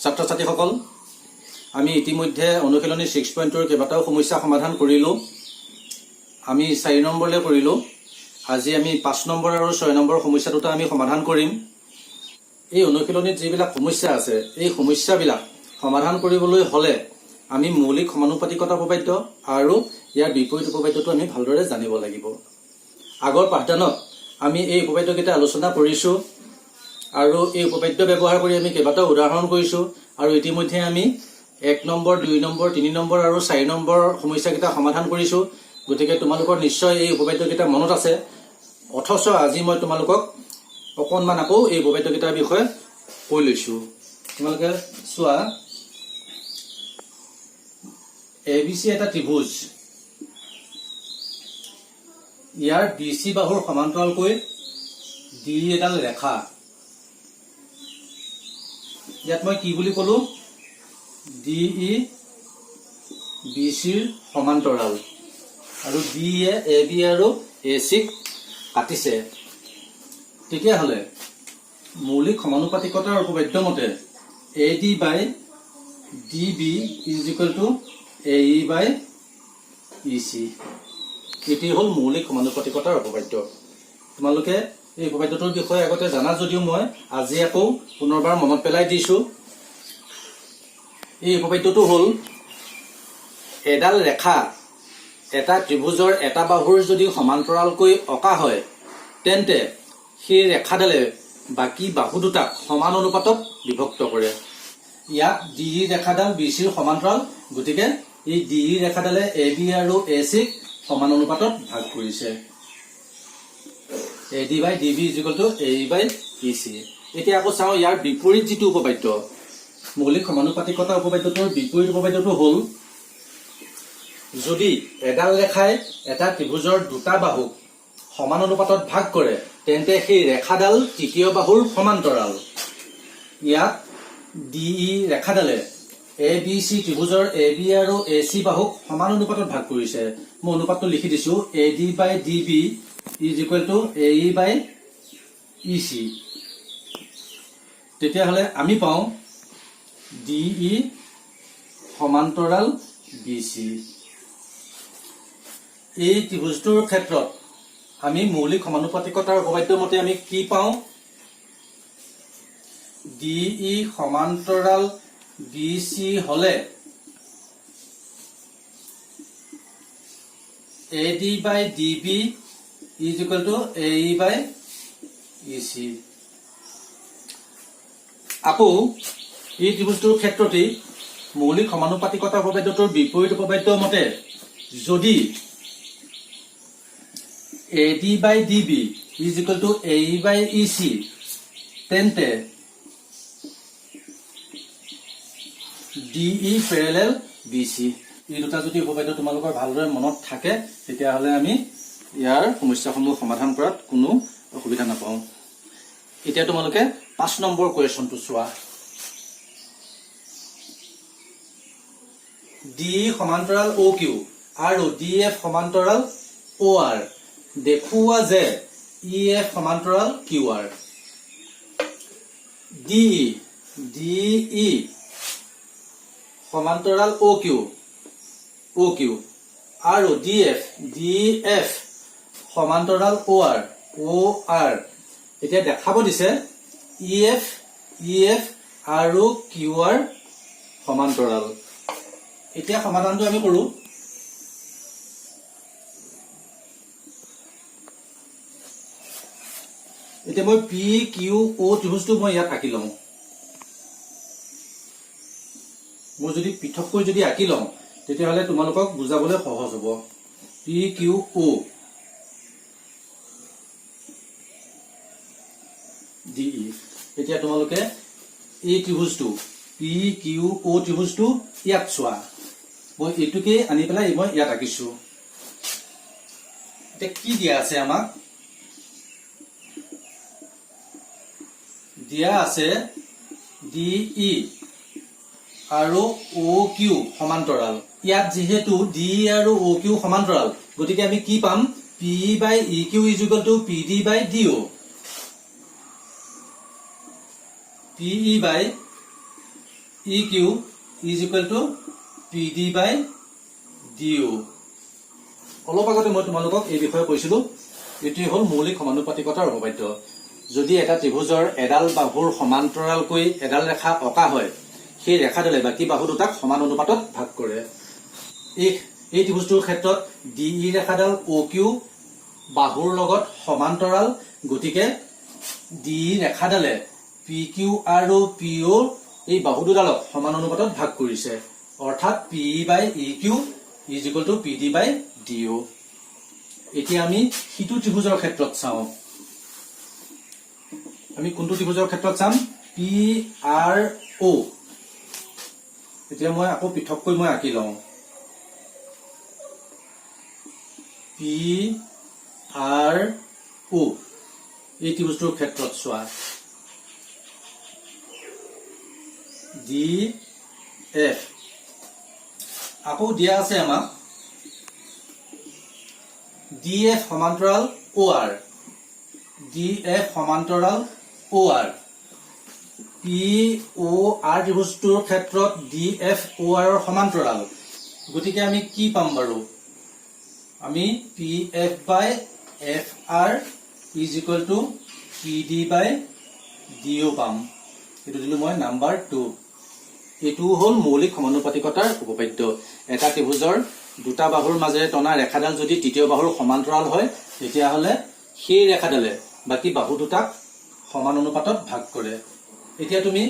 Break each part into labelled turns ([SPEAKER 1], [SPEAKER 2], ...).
[SPEAKER 1] ছাত্ৰ ছাত্ৰীসকল আমি ইতিমধ্যে অনুশীলনী 6.2 কেইবাটাও সমস্যা সমাধান কৰিলো। আমি 4 নম্বৰলৈ কৰিলো। আজি আমি 5 নম্বৰ আৰু 6 নম্বৰ সমস্যাটো আমি সমাধান কৰিম। এই অনুশীলনীত যিবিলাক সমস্যা আছে এই সমস্যাবিলাক সমাধান কৰিবলৈ হলে আমি মৌলিক সমানুপাতিকতা উপপাদ্য আৰু ইয়াৰ বিপৰীত উপপাদ্যটো আমি ভালদৰে জানিব লাগিব। আগৰ পাঠদানত আমি এই উপপাদ্যকেইটা আলোচনা কৰিছো আৰু এই উপপাদ্য ব্যৱহাৰ কৰি আমি কেইবাটাও উদাহৰণ কৰিছো আৰু ইতিমধ্যে আমি 1 নম্বৰ 2 নম্বৰ 3 নম্বৰ আৰু 4 নম্বৰ সমস্যাকেইটা সমাধান কৰিছো। গতিকে তোমালোকৰ নিশ্চয় এই উপপাদ্যকেইটা মনত আছে। অথচ আজি মই তোমালোকক অকণমান আকৌ এই উপপাদ্যকেইটাৰ বিষয়ে কৈ লৈছো। তোমালোকে চোৱা, ABC এটা ত্ৰিভুজ, ইয়াৰ BC বাহুৰ সমান্তৰালকৈ D এডাল ৰেখা। ইয়াত মই কি বুলি কলো, DE BCৰ সমান্তৰাল আৰু DE AB আৰু AC কাটিছে। তেতিয়াহ'লে মৌলিক সমানুপাতিকতাৰ উপপাদ্য মতে AD by DB is equal to AE by EC। এটি হল মৌলিক সমানুপাতিকতাৰ উপপাদ্য। তোমালোকে এই উপপাদ্যটোৰ বিষয়ে আগতে জানা যদিও মই আজি আকৌ পুনৰবাৰ মনত পেলাই দিছো। এই উপপাদ্যটো হল, এডাল ৰেখা এটা ত্ৰিভুজৰ এটা বাহুৰ যদি সমান্তৰালকৈ অঁকা হয় তেন্তে সেই ৰেখাডালে বাকী বাহু দুটাক সমান অনুপাতত বিভক্ত কৰে। ইয়াত DE ৰেখাডাল BCৰ সমান্তৰাল, গতিকে এই DE ৰেখাডালে AB আৰু AC সমান অনুপাতত ভাগ কৰিছে। AD by DB is equal to AE by EC। এতিয়া আকৌ চাওঁ ইয়াৰ বিপৰীত যিটো উপপাদ্য, মৌলিক সমানুপাতিকতা উপপাদ্যটোৰ বিপৰীত উপপাদ্যটো হল, যদি এডাল ৰেখাই এটা ত্ৰিভুজৰ দুটা বাহুক সমান অনুপাতত ভাগ কৰে তেন্তে সেই ৰেখাডাল তৃতীয় বাহুৰ সমান্তৰাল। ইয়াত DE ৰেখাডালে ABC ত্ৰিভুজৰ AB আৰু AC বাহুক সমান অনুপাতত ভাগ কৰিছে। মই অনুপাতটো লিখি দিছো, AD by DB is equal to AE by EC। তেতিয়াহ'লে আমি পাওঁ DE সমান্তৰাল BC। এই ত্ৰিভুজটোৰ ক্ষেত্ৰত আমি মৌলিক সমানুপাতিকতাৰ উপপাদ্য মতে আমি কি পাওঁ, DE সমান্তৰাল BC হলে AD by DB is equal to AE by EC। আকৌ এই ত্ৰিভুজটোৰ ক্ষেত্ৰতেই মৌলিক সমানুপাতিকতা উপপাদ্যটোৰ বিপৰীত উপপাদ্য মতে যদি AD by DB is equal to AE by EC তেন্তে DE parallel BC। এই দুটা যদি উপপাদ্য তোমালোকৰ ভালদৰে মনত থাকে তেতিয়াহ'লে আমি ইয়াৰ সমস্যাসমূহ সমাধান কৰাত কোনো অসুবিধা নাপাওঁ। এতিয়া তোমালোকে 5 নম্বৰ কুৱেশ্যনটো চোৱা। DE সমান্তৰাল OQ আৰু DF সমান্তৰাল OR দেখুওৱা যে EF সমান্তৰাল QR। DE সমান্তৰাল OQ আৰু DF সমান্তৰাল OR। এতিয়া দেখাব দিছে EF আৰু QR সমান্তৰাল। এতিয়া সমাধানটো আমি কৰো। এতিয়া মই PQO ত্ৰিভুজটো মই ইয়াত আঁকি লওঁ। মই যদি পৃথককৈ যদি আঁকি লওঁ তেতিয়াহ'লে তোমালোকক বুজাবলৈ সহজ হ'ব। PQO DE। এতিয়া তোমালোকে এই ত্ৰিভুজটো PQO ত্ৰিভুজটো ইয়াত চোৱা। মই এইটোকে আনি পেলাই মই ইয়াত আঁকিছো। এতিয়া কি দিয়া আছে, আমাক দিয়া আছে DE আৰু OQ সমান্তৰাল। ইয়াত যিহেতু DE আৰু OQ সমান্তৰাল গতিকে আমি কি পাম, PE by EQ is equal to PD by DO। PE by EQ is equal to PD by DO. অলপ আগতে মই তোমালোকক এই বিষয়ে কৈছিলো এটি হল মৌলিক সমানুপাতিকতাৰ উপপাদ্য যদি এটা ত্ৰিভুজৰ এডাল বাহুৰ সমান্তৰালকৈ এডাল ৰেখা অঁকা হয় সেই ৰেখাডালে বাকি বাহু দুটাক সমান অনুপাতত ভাগ কৰে এই ত্ৰিভুজটোৰ ক্ষেত্ৰত DE ৰেখাডাল OQ বাহুৰ লগত সমান্তৰাল গতিকে DE ৰেখাডালে PQ আৰু PO এই বাহু দুডালক সমান অনুপাতত ভাগ কৰিছে অৰ্থাৎ PE by EQ is equal to PD by DO. এতিয়া আমি হিতু ত্ৰিভুজৰ ক্ষেত্ৰত চাও আমি কোনটো ত্ৰিভুজৰ ক্ষেত্ৰত চাম PRO এতিয়া মই আকৌ পৃথককৈ মই আঁকি লওঁ PRO এই ত্ৰিভুজটোৰ ক্ষেত্ৰত চোৱা DF আকৌ দিয়া আছে আমাক DF সমান্তৰাল OR DF সমান্তৰাল OR POR ত্ৰিভুজটোৰ ক্ষেত্ৰত DF OR ৰ সমান্তৰাল গতিকে আমি কি পাম বাৰু আমি PF by FR is equal to PD by DO পাম এটো দিলো মই নাম্বাৰ 2 এটো হল মৌলিক সমানুপাতিকতাৰ উপপাদ্য এটা ত্ৰিভুজৰ দুটা বাহুৰ মাজেৰে টনা ৰেখাডাল যদি তৃতীয় বাহুৰ সমান্তৰাল হয় তেতিয়া হলে সেই ৰেখাডালে বাকি বাহু দুটাক সমান অনুপাতত ভাগ কৰে এতিয়া তুমি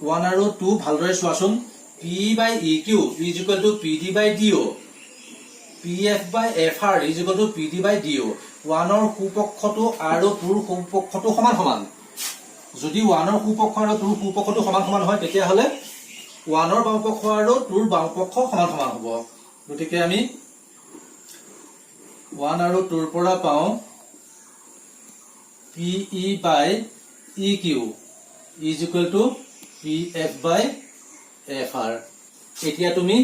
[SPEAKER 1] 1 আৰু 2 ভালদৰে চোৱাচোন P by EQ is equal to PD by DO PF by FR is equal to PD by DO 1 ৰ সুপক্ষটো আৰু 2 ৰ সুপক্ষটো সমান সমান যদি 1 ৰ সুপক্ষ আৰু 2 ৰ সুপক্ষটো সমান সমান হয় তেতিয়া হলে 1 ৰ বাহুপক্ষ আৰু 2 ৰ বাহুপক্ষ সমান সমান হ'ব গতিকে আমি 1 আৰু 2 ৰ পৰা পাও PE by EQ is equal to PF by FR এতিয়া তুমি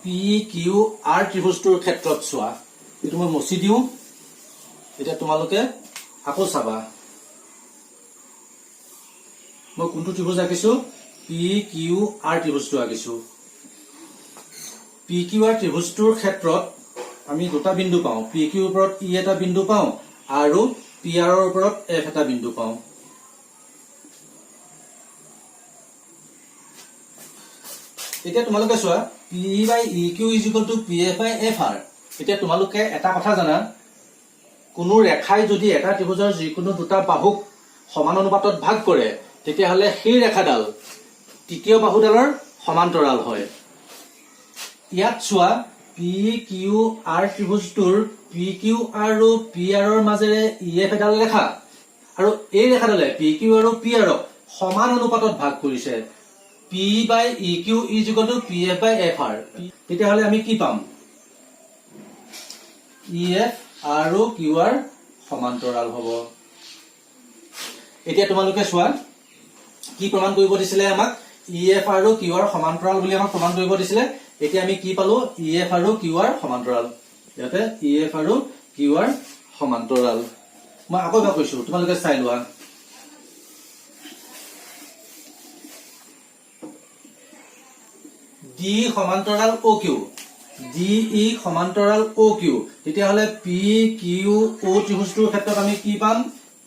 [SPEAKER 1] PQR ত্ৰিভুজটোৰ ক্ষেত্ৰত চোৱা এটো মই মচি দিও এতিয়া তোমালোকে আকৌ চাবা মই কোনটো ত্ৰিভুজ আঁকিছো PQR ত্ৰিভুজটো আঁকিছো PQR ত্ৰিভুজটোৰ ক্ষেত্ৰত আমি দুটা বিন্দু পাওঁ PQ ৰ ওপৰত E এটা বিন্দু পাওঁ আৰু PR ৰ ওপৰত F এটা বিন্দু পাওঁ এতিয়া তোমালোকে চোৱা PE by EQ is equal to PF by FR এতিয়া তোমালোকে এটা কথা জানা কোনো ৰেখাই যদি এটা ত্ৰিভুজৰ যিকোনো দুটা বাহুক সমান অনুপাতত ভাগ কৰে তেতিয়া হলে সেই ৰেখাডাল তৃতীয় বাহুডালৰ সমান্তৰাল হয় ইয়াত চোৱা PQR ত্ৰিভুজটোৰ PQ আৰু PR ৰ মাজেৰে EF এডাল ৰেখা আৰু এই ৰেখাডালে PQ আৰু PR ক সমান অনুপাতত ভাগ কৰিছে P by EQ is equal to PF by FR তেতিয়া হলে আমি কি পাম EF আৰু QR সমান্তৰাল হ'ব এতিয়া তোমালোকে চোৱা কি প্ৰমাণ কৰিব দিছিলে আমাক EF আৰু QR সমান্তৰাল বুলি আমাক প্ৰমাণ কৰিব দিছিলে এতিয়া আমি কি পালো EF আৰু QR সমান্তৰাল ইয়াতে EF আৰু QR সমান্তৰাল মই আকৌ এবাৰ কৈছো তোমালোকে চাই লোৱা D সমান্তৰাল OQ DE সমান্তৰাল OQ তেতিয়া হলে PQO ত্ৰিভুজটোৰ ক্ষেত্ৰত আমি কি পাম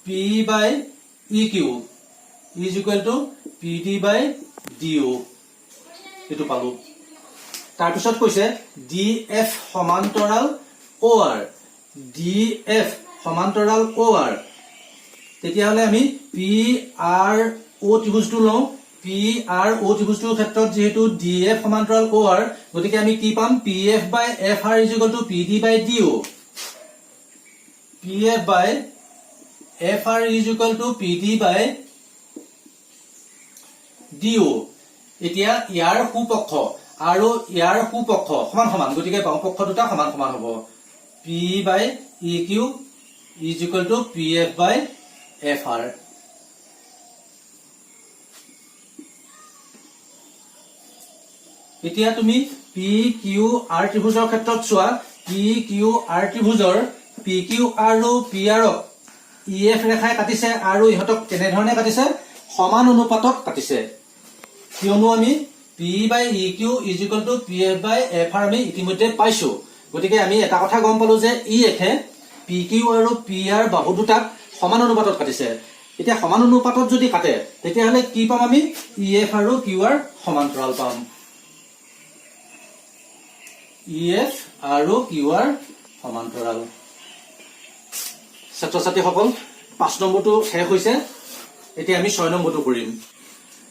[SPEAKER 1] P by EQ is equal to PD by DO এটো পালো তাৰ পিছত কৈছে DF সমান্তৰাল OR DF সমান্তৰাল OR তেতিয়া হলে আমি PRO ত্ৰিভুজটো লওঁ PRO ত্ৰিভুজটোৰ ক্ষেত্ৰত যেহেতু DF সমান্তৰাল OR গতিকে আমি কি পাম PF by FR is equal to PD by DO PF by FR is equal to PD by DO এতিয়া ইয়াৰ সুপক্ষ আৰু ইয়াৰ সুপক্ষ সমান সমান গতিকে বাহুপক্ষ দুটা সমান সমান হ'ব P by EQ is equal to PF by FR এতিয়া তুমি PQR ত্ৰিভুজৰ ক্ষেত্ৰত চোৱা PQR ত্ৰিভুজৰ PQ আৰু PR ক EF ৰেখাই কাটিছে আৰু ইহতক কেনে ধৰণে কাটিছে সমান অনুপাতত কাটিছে কিয়নো আমি P/EQ = PF/FR আমি ইতিমধ্যে পাইছো গতিকে আমি এটা কথা গম পালো যে এখে PQ আৰু PR বাহু দুটাক সমান অনুপাতত কাটিছে এতিয়া সমান অনুপাতত যদি কাটে তেতিয়াহলে কি পাম আমি EF আৰু QR সমান্তৰাল পাম EF আৰু QR সমান্তৰাল ছাত্ৰ ছাত্ৰীসকল 5 নম্বৰটো শেষ হৈছে এতিয়া আমি 6 নম্বৰটো কৰিম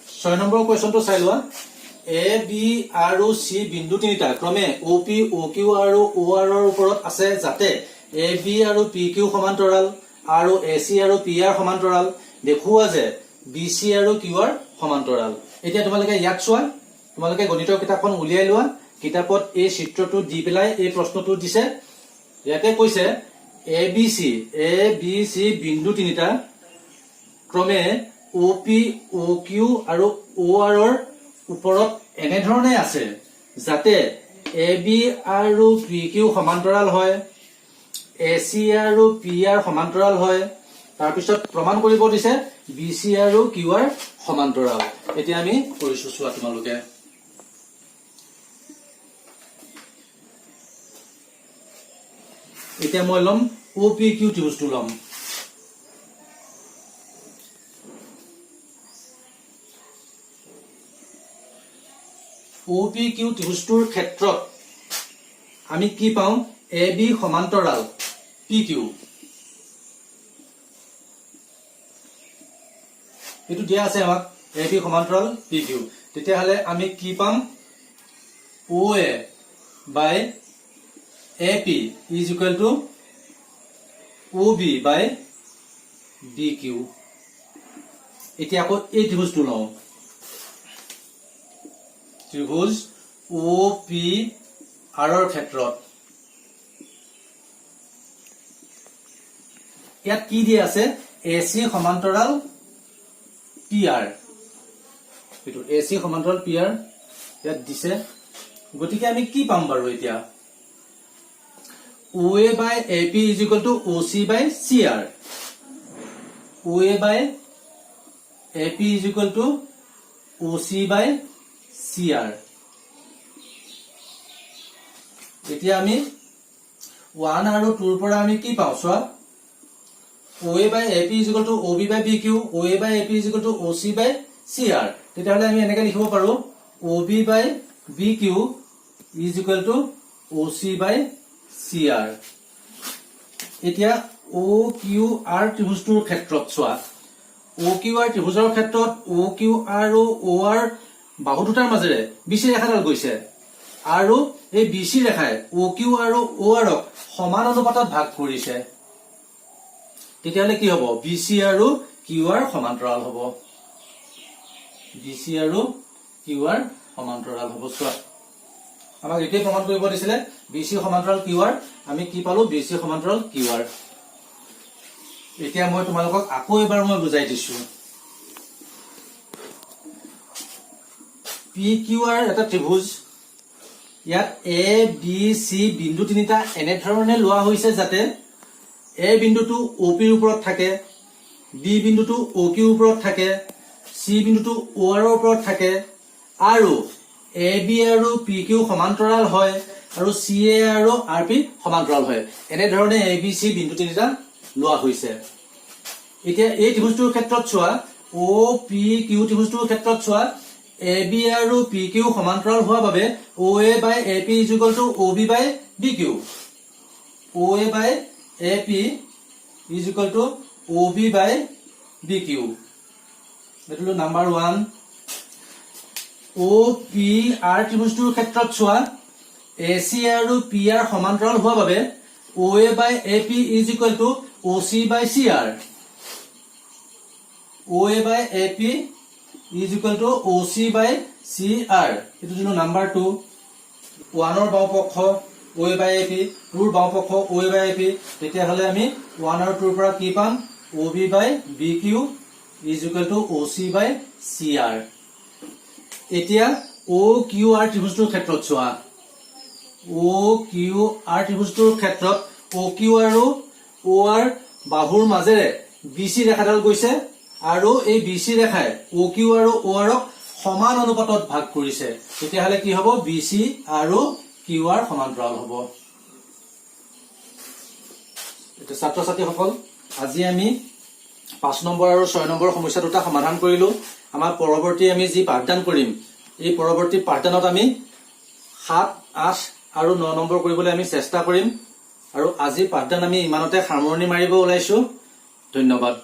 [SPEAKER 1] 6 নম্বৰ কোৱেশ্যনটো চাই লোৱা A B আৰু C বিন্দু তিনিটা ক্ৰমে OP OQ আৰু OR ৰ ওপৰত আছে যাতে AB আৰু PQ সমান্তৰাল আৰু AC আৰু PR সমান্তৰাল দেখুৱা যে BC আৰু QR সমান্তৰাল এতিয়া তোমালোকে ইয়াত চোৱা তোমালোকে গণিতৰ কিতাপখন উলিয়াই লোৱা কিতাপত এই চিত্ৰটো দি পেলাই এই প্ৰশ্নটো দিছে ইয়াতে কৈছে ABC বিন্দু তিনিটা ক্ৰমে OP OQ আৰু OR ৰ ওপৰত এনে ধৰণে আছে যাতে AB আৰু PQ সমান্তৰাল হয় AC আৰু PR সমান্তৰাল হয় তাৰ পিছত প্ৰমাণ কৰিব দিছে BC আৰু QR সমান্তৰাল এতিয়া আমি কৰিছো চোৱা তোমালোকে এতিয়া মই লম OPQ ত্ৰিভুজটো লম OPQ ত্ৰিভুজটোৰ ক্ষেত্ৰত আমি কি পাওঁ AB সমান্তৰাল PQ এটো দিয়া আছে আমাক AB সমান্তৰাল PQ তেতিয়াহলে আমি কি পাম OA by AP = OB by BQ এতিয়া আকৌ এই ত্ৰিভুজটো লওঁ ত্ৰিভুজ OPR ৰ ক্ষেত্ৰত ইয়াত কি দিয়া আছে AC সমান্তৰাল PR এটো AC সমান্তৰাল PR ইয়াত দিছে গতিকে আমি কি পাম বাৰু এতিয়া OA by AP = OC by CR OA by AP = OC by CR এতিয়া আমি 1 আৰু 2 ৰ পৰা আমি কি পাওঁ চোৱা OA by AP = OB by BQ OA by AP = OC by CR তেতিয়াহলে আমি এনেকৈ লিখিব পাৰো OB by BQ = OC by CR এতিয়া OQR ত্ৰিভুজটোৰ ক্ষেত্ৰত চোৱা OQR ত্ৰিভুজৰ ক্ষেত্ৰত OQ আৰু OR বাহু দুটাৰ মাজেৰে BC ৰেখাডাল গৈছে আৰু এই BC ৰেখাই OQ আৰু OR ক সমান অনুপাতত ভাগ কৰিছে তেতিয়াহলে কি হ'ব BC আৰু QR সমান্তৰাল হ'ব BC আৰু QR সমান্তৰাল হ'ব চোৱা আমাক একে প্ৰমাণ কৰিব দিছিলে BC সমান্তৰাল QR আমি কি পালো BC সমান্তৰাল QR এতিয়া মই তোমালোকক আকৌ এবাৰ মই বুজাই দিছো PQR এটা ত্ৰিভুজ ইয়াত ABC বিন্দু তিনিটা এনে ধৰণে লোৱা হৈছে যাতে A বিন্দুটো OP ৰ ওপৰত থাকে B বিন্দুটো OQ ৰ ওপৰত থাকে C বিন্দুটো OR ৰ ওপৰত থাকে আৰু AB আৰু PQ সমান্তৰাল হয় আৰু CA আৰু RP সমান্তৰাল হয় এনে ধৰণে ABC বিন্দু তিনিটা লোৱা হৈছে এতিয়া এই ত্ৰিভুজটোৰ ক্ষেত্ৰত চোৱা OPQ ত্ৰিভুজটোৰ ক্ষেত্ৰত চোৱা AB আৰু PQ সমান্তৰাল হোৱা বাবে OA by AP = OB by BQ OA by AP = OB by BQ এটো নাম্বাৰ 1 OPR ত্ৰিভুজটোৰ ক্ষেত্ৰত চোৱা AC আৰু PR সমান্তৰাল হোৱা বাবে OA by AP = OC by CR OA by AP = OC by CR এটো দিনো নাম্বাৰ 2 1 ৰ বাওপক্ষ OA by AP 2 ৰ বাওপক্ষ OA by AP তেতিয়া হলে আমি 1 আৰু 2 ৰ পৰা কি পাম OB by BQ = OC by CR এতিয়া OQR ত্ৰিভুজটোৰ ক্ষেত্ৰত চোৱা OQR ত্ৰিভুজটোৰ ক্ষেত্ৰত OQ আৰু OR বাহুৰ মাজেৰে BC ৰেখাডাল গৈছে আৰু এই BC ৰেখাই OQ আৰু OR ক সমান অনুপাতত ভাগ কৰিছে তেতিয়াহলে কি হ'ব BC আৰু QR সমান্তৰাল হ'ব এটা ছাত্ৰ ছাত্ৰীসকল আজি আমি 5 নম্বৰ আৰু 6 নম্বৰ সমস্যা দুটা সমাধান কৰিলো আমাৰ পৰৱৰ্তী আমি যি পাঠদান কৰিম এই পৰৱৰ্তী পাঠদানত আমি 7 8 আৰু 9 নম্বৰ কৰিবলৈ আমি চেষ্টা কৰিম আৰু আজি পাঠদান আমি ইমানতে সামৰণি মাৰিব ওলাইছো ধন্যবাদ